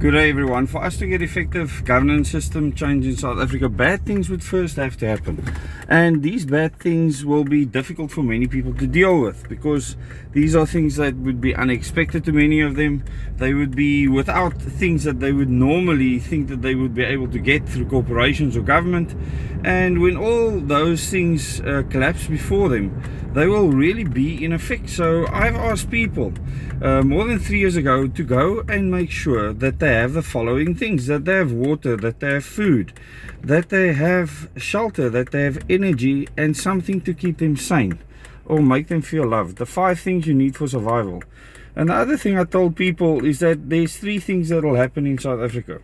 Good day everyone. For us to get effective governance system change in South Africa, bad things would first have to happen, and these bad things will be difficult for many people to deal with because these are things that would be unexpected to many of them. They would be without things that they would normally think that they would be able to get through corporations or government, and when all those things collapse before them, they will really be in effect. So I've asked people more than 3 years ago to go and make sure that they have the following things: that they have water, that they have food, that they have shelter, that they have energy, and something to keep them sane or make them feel loved. The 5 things you need for survival. And the other thing I told people is that there's 3 things that will happen in South Africa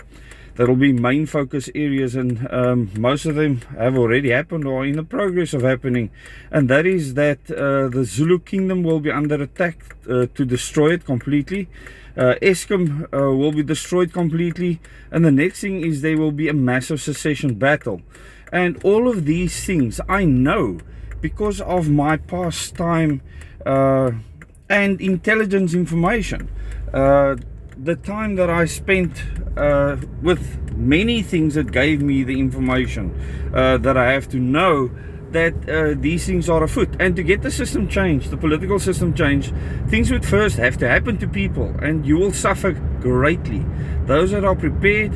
that will be main focus areas, and most of them have already happened or are in the progress of happening. And that is that the Zulu kingdom will be under attack to destroy it completely. Eskom will be destroyed completely, and the next thing is there will be a massive secession battle. And all of these things I know because of my past time and intelligence information. The time that I spent with many things that gave me the information that I have to know that these things are afoot. And to get the system changed, the political system changed, things would first have to happen to people, and you will suffer greatly. Those that are prepared,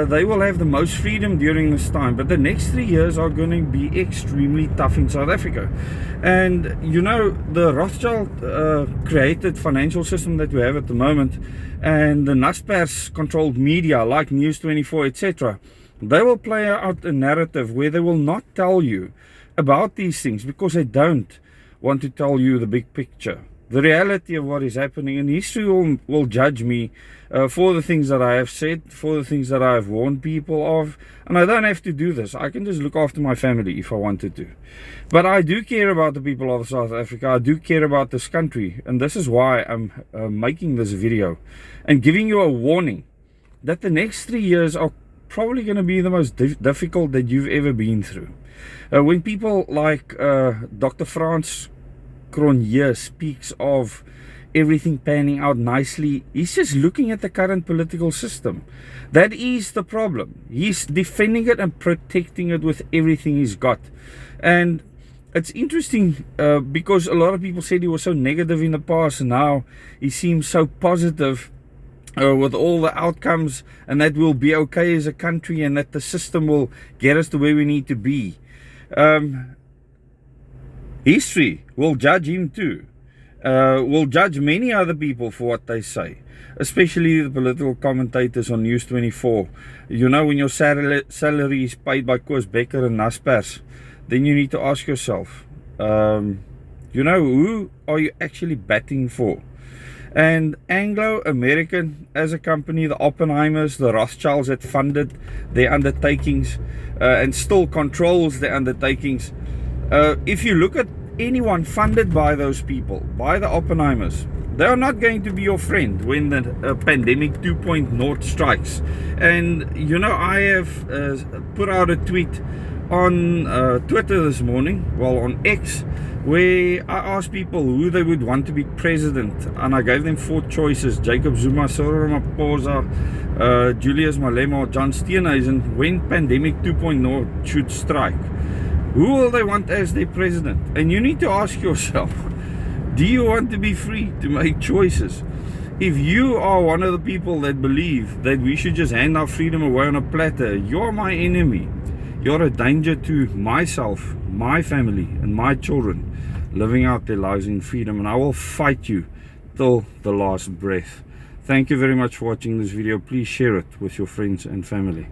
they will have the most freedom during this time, but the next 3 years are going to be extremely tough in South Africa. And you know, the Rothschild created financial system that we have at the moment, and the Naspers controlled media like News24, etc., they will play out a narrative where they will not tell you about these things because they don't want to tell you the big picture, the reality of what is happening. And history will judge me for the things that I have said, for the things that I have warned people of. And I don't have to do this. I can just look after my family if I wanted to. But I do care about the people of South Africa. I do care about this country, and this is why I'm making this video and giving you a warning that the next 3 years are probably going to be the most difficult that you've ever been through. When people like Dr. Frans Cronje speaks of everything panning out nicely, he's just looking at the current political system. That is the problem. He's defending it and protecting it with everything he's got. And it's interesting because a lot of people said he was so negative in the past, and now he seems so positive with all the outcomes, and that we'll be okay as a country, and that the system will get us to where we need to be. History will judge him too. Will judge many other people for what they say, especially the political commentators on News24. You know, when your salary is paid by Koos Becker and Naspers, then you need to ask yourself, you know, who are you actually batting for? And Anglo-American as a company, the Oppenheimers, the Rothschilds that funded their undertakings and still controls their undertakings. If you look at anyone funded by those people, by the Oppenheimers, they are not going to be your friend when the pandemic 2.0 strikes. And you know, I have put out a tweet on Twitter this morning, well, on X, where I asked people who they would want to be president, and I gave them 4 choices: Jacob Zuma, Cyril Ramaphosa, Julius Malema, or John Steenhuisen. When pandemic 2.0 should strike, who will they want as their president? And you need to ask yourself, do you want to be free to make choices? If you are one of the people that believe that we should just hand our freedom away on a platter, you're my enemy. You're a danger to myself, my family, and my children living out their lives in freedom, and I will fight you till the last breath. Thank you very much for watching this video. Please share it with your friends and family.